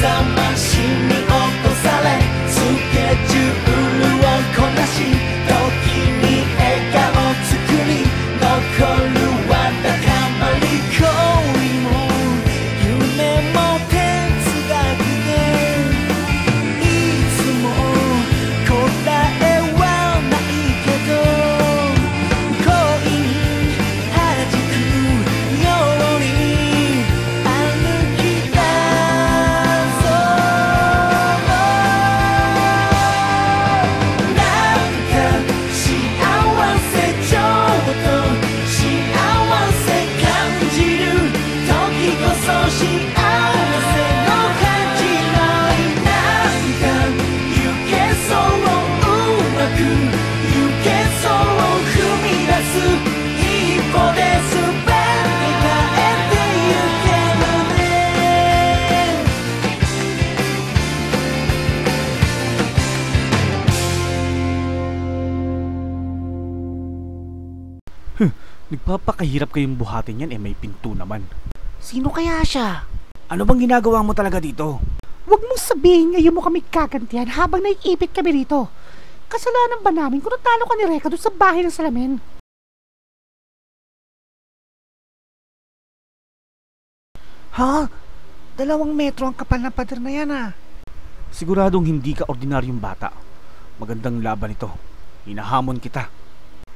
覚ましに起こされスケジュールをこなし時に笑顔作り残るわだかまり恋も夢も哲学でいつも答えはないけど恋に弾くように歩き出そうなんか幸せちょっと幸せ感じる時こそ幸せの始まりなんか行けそううまく行けそう踏み出す一歩で全て変えてゆけるねNagpapakahirap kayong buhatin yan, may pinto naman. Sino kaya siya? Ano bang ginagawa mo talaga dito? Huwag mong sabihin ngayon mo kami kagantihan habang naiipit kami rito. Kasalanan ba namin kung natalo ka ni Reka doon sa bahay ng salamin? Ha? 2 metro ang kapal ng pader na yan Siguradong hindi ka ordinaryong bata. Magandang laban ito. Hinahamon kita.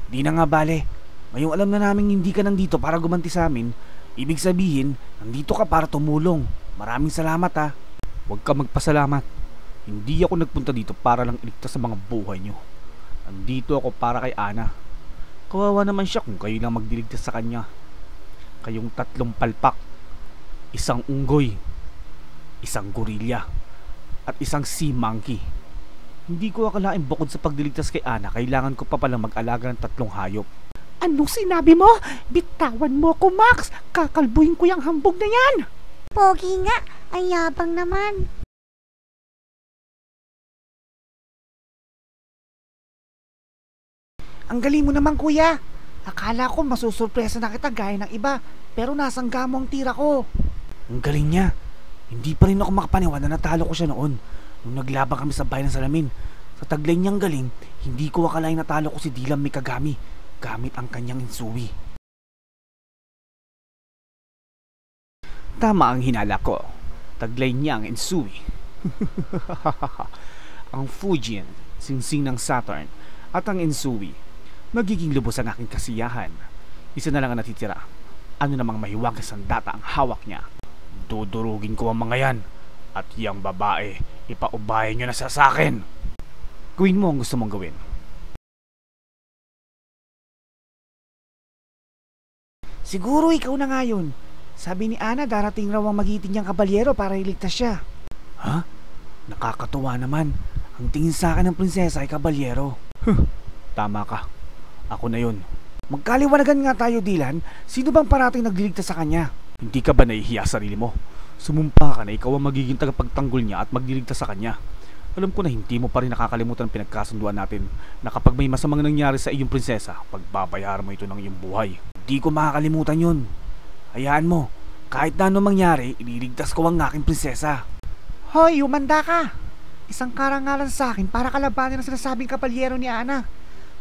Di na nga bale. Ngayong alam na namin hindi ka nandito para gumanti sa amin, ibig sabihin, nandito ka para tumulong. Maraming salamat Huwag ka magpasalamat. Hindi ako nagpunta dito para lang iligtas sa mga buhay nyo. Nandito ako para kay Ana. Kawawa naman siya kung kayo lang magdiligtas sa kanya. Kayong 3 palpak, 1 unggoy, 1 gorilya, at 1 sea monkey. Hindi ko akalain bukod sa pagdiligtas kay Ana, kailangan ko pa palang mag-alaga ng 3 hayop. Anong sinabi mo? Bitawan mo ko, Max! Kakalbuhin ko yung hambog na yan! Pogi nga, ay yabang naman. Ang galing mo naman, kuya. Akala ko masusurpresa na kita gaya ng iba, pero nasangga mo ang tira ko. Ang galing niya. Hindi pa rin ako makapaniwala na natalo ko siya noon nung naglabang kami sa bahay ng salamin. Sa taglay niyang galing, hindi ko akalain natalo ko si Dylan Mikagami gamit ang kanyang insui. Tama ang hinala ko. Taglay niya ang insui. Ang Fujian, singsing ng Saturn, at ang insui, magiging lubos ang aking kasiyahan. Isa na lang ang natitira. Ano namang mahiwagang sandata ang hawak niya. Dudurugin ko ang mga yan. At yang babae, ipaubayan nyo na sa akin. Gawin mo ang gusto mong gawin. Siguro ikaw na nga yun. Sabi ni Ana, darating raw ang magiting niyang kabalyero para iligtas siya. Ha? Nakakatuwa naman. Ang tingin sa akin ng prinsesa ay kabalyero. Tama ka. Ako na yun. Magkaliwanagan nga tayo, Dylan. Sino bang parating nagliligtas sa kanya? Hindi ka ba nahihiya sa sarili mo? Sumumpa ka na ikaw ang magiging tagapagtanggol niya at magliligtas sa kanya. Alam ko na hindi mo pa rin nakakalimutan ang pinagkasunduan natin na kapag may masamang nangyari sa iyong prinsesa, pagbabayaran mo ito ng iyong buhay. Hindi ko makakalimutan yun. Hayaan mo, kahit na anong mangyari, ililigtas ko ang aking prinsesa. Hoy, umanda ka! Isang karangalan sa akin para kalabanin ang sinasabing kabalyero ni Ana.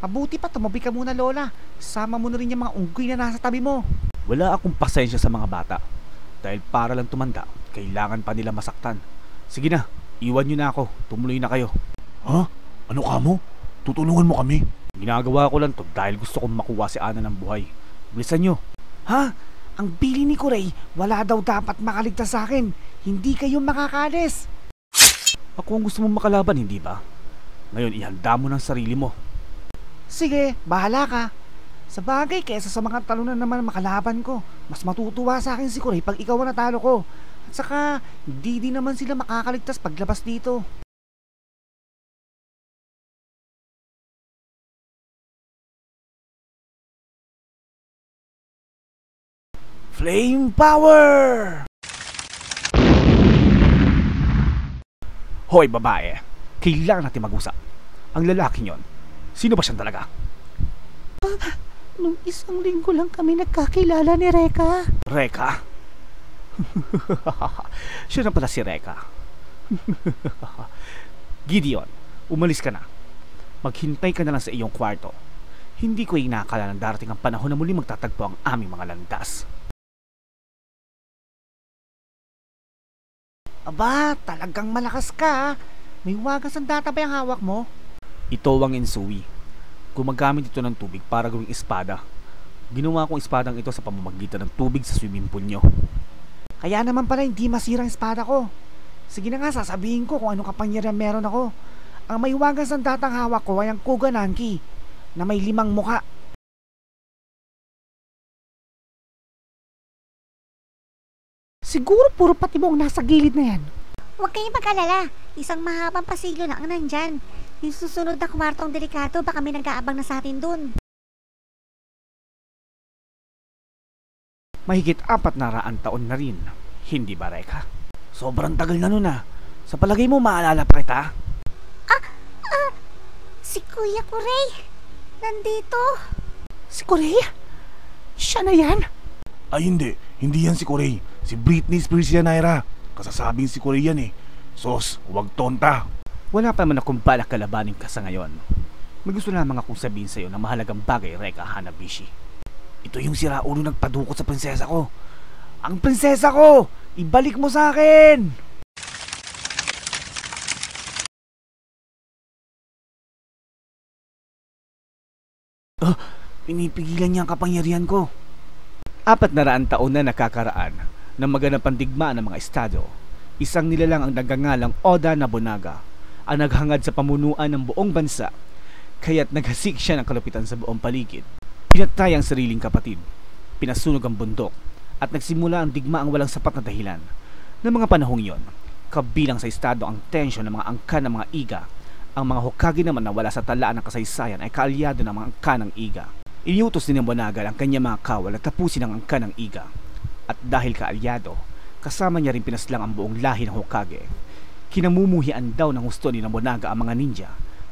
Mabuti pa tumabi ka muna, Lola. Sama mo na rin yung mga unggoy na nasa tabi mo. Wala akong pasensya sa mga bata. Dahil para lang tumanda, kailangan pa nila masaktan. Sige na, iwan nyo na ako. Tumuloy na kayo. Ha? Ano ka mo? Tutulungan mo kami? Ginagawa ko lang to dahil gusto kong makuha si Ana ng buhay. Bilisan nyo. Ha? Ang bili ni Kuray, wala daw dapat makaligtas sa akin. Hindi kayo makakalis. Ako ang gusto mong makalaban, hindi ba? Ngayon, ihanda mo ng sarili mo. Sige, bahala ka. Sa bagay, kesa sa mga talunan naman makalaban ko, mas matutuwa sa akin si Kuray pag ikaw ang natalo ko. At saka, hindi din naman sila makakaligtas paglabas dito. Flame power! Hoy babae, kailangan natin mag-usap. Ang lalaking yon, sino ba siyang talaga? Nung 1 linggo lang kami nagkakilala ni Reka. Reka? Siya na pala si Reka. Gideon, umalis ka na. Maghintay ka na lang sa iyong kwarto. Hindi ko inakala na darating ang panahon na muli magtatagpo ang aming mga landas. Aba, talagang malakas ka. May wagas ang data ba yung hawak mo? Ito ang Ensui. Gumagamit ito ng tubig para gawing espada. Ginawa kong espadang ito sa pamamagitan ng tubig sa swimming pool nyo. Kaya naman pala hindi masira ang espada ko. Sige na nga, sasabihin ko kung anong kapangyarihan meron ako. Ang may wagas ng datang hawak ko ay ang Kugananki na may 5 mukha. Siguro puro patibong nasa gilid na yan. Huwag kayong mag-alala. Isang mahabang pasilyo lang ang nandyan. Yung susunod na kwartong delikado, baka may nag-aabang na sa atin dun. Mahigit 400 taon na rin. Hindi ba, Reka? Sobrang tagal na nun ah. Sa palagay mo maalala pa kita? Si Kuya Kuray. Nandito. Si Korea? Siya na yan? Ay hindi, hindi yan si Corey. Si Britney Spears yan, Naira. Kasasabing si Corey yan eh. Sos, huwag tonta. Wala pa naman akong balak kalabanin ka sa ngayon. May gusto lamang akong sabihin sa'yo na mahalagang bagay, Reka Hanabishi. Ito yung siraulo nagpadukot sa prinsesa ko. Ang prinsesa ko! Ibalik mo sa akin! Pinipigilan niya ang kapangyarihan ko. 400 taon na nakakaraan ng maganap ang digmaan ng mga estado. Isang nilalang ang nagangalang Oda Nobunaga ang naghangad sa pamunuan ng buong bansa, kaya't naghasik siya ng kalupitan sa buong paligid. Pinatay ang sariling kapatid, pinasunog ang bundok, at nagsimula ang digmaang walang sapat na dahilan. Ng mga panahong iyon, kabilang sa estado ang tensyon ng mga angkan ng mga Iga. Ang mga Hokage naman na wala sa talaan ng kasaysayan ay kaalyado ng mga angkan ng Iga. Iniutos ni Nobunaga ang kanyang mga kawal na tapusin ang angkan ng Iga. At dahil kaalyado, kasama niya rin pinaslang ang buong lahi ng Hokage. Kinamumuhian daw ng husto ni Nobunaga ang mga ninja,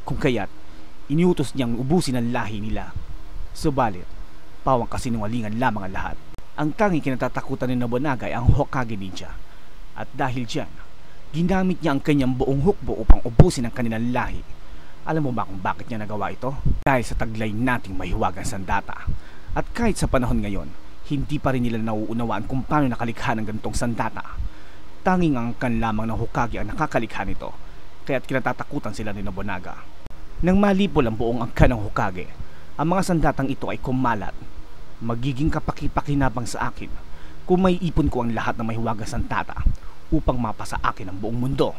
kung kaya't iniutos niyang ubusin ang lahi nila. Subalit, pawang kasinungalingan lamang ang lahat. Ang tanging kinatatakutan ni Nobunaga ay ang Hokage ninja. At dahil dyan, ginamit niya ang kanyang buong hukbo upang ubusin ang kanilang lahi. Alam mo ba kung bakit niya nagawa ito? Dahil sa taglay nating mahiwagang sandata. At kahit sa panahon ngayon, hindi pa rin nila nauunawaan kung paano nakalikha ng ganitong sandata. Tanging ang angkan lamang ng Hokage ang nakakalikha nito, kaya't kinatatakutan sila ni Nobunaga. Nang malipol ang buong angkan ng Hokage, ang mga sandatang ito ay kumalat. Magiging kapaki-pakinabang sa akin kung may ipon ko ang lahat ng mahiwagang sandata upang mapasa akin ang buong mundo.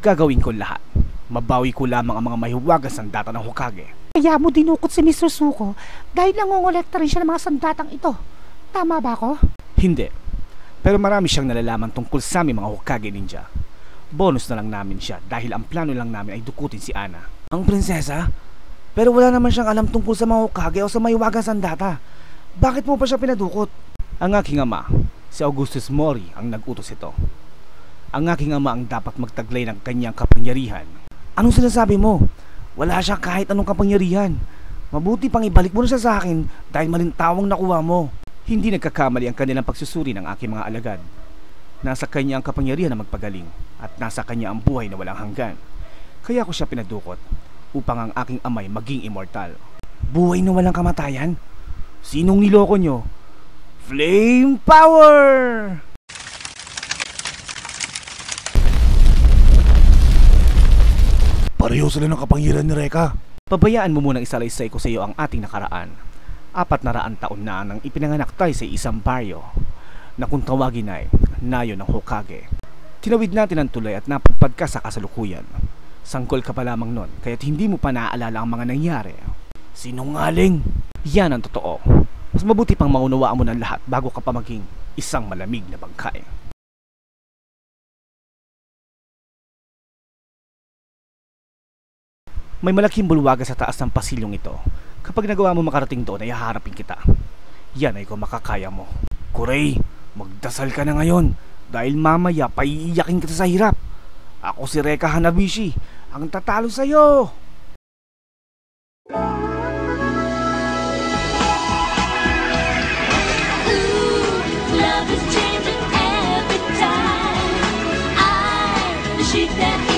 Gagawin ko lahat. Mabawi ko lamang ang mga mahiwagang sandata ng Hokage. Kaya mo dinukot si Mr. Suko dahil nangongolekta rin siya ng mga sandatang ito. Tama ba ako? Hindi. Pero marami siyang nalalaman tungkol sa aming mga Hokage ninja. Bonus na lang namin siya dahil ang plano lang namin ay dukutin si Ana. Ang prinsesa? Pero wala naman siyang alam tungkol sa mga Hokage o sa mahiwagang sandata. Bakit mo pa siya pinadukot? Ang aking ama, si Augustus Mori, ang nag-utos ito. Ang aking ama ang dapat magtaglay ng kanyang kapangyarihan. Anong sinasabi mo? Wala siya kahit anong kapangyarihan. Mabuti pang ibalik mo na siya sa akin dahil malintawang nakuha mo. Hindi nagkakamali ang kanilang pagsusuri ng aking mga alagad. Nasa kanya ang kapangyarihan na magpagaling at nasa kanya ang buhay na walang hanggan. Kaya ko siya pinadukot upang ang aking amay maging immortal. Buhay na walang kamatayan? Sinong niloko nyo? Flame Power! Pareho sila ng kapangyarihan ni Reka. Pabayaan mo munang isalaysay ko sa iyo ang ating nakaraan. 400 taon na nang ipinanganak tayo sa isang baryo na kung tawagin ay nayo ng Hokage. Tinawid natin ang tulay at napadpad ka sa kasalukuyan. Sangkol ka pa lamang nun, kaya't hindi mo pa naaalala ang mga nangyari. Sinungaling! Yan ang totoo. Mas mabuti pang maunawaan mo ng lahat bago ka pa maging isang malamig na bangkay. May malaking bulwaga sa taas ng pasilyong ito. Kapag nagawa mo makarating doon ay haharapin kita. Yan ay kung makakaya mo. Kuray, magdasal ka na ngayon dahil mamaya paiiyakin kita sa hirap. Ako si Reka Hanabishi, ang tatalo sa'yo. Love is changing every time I して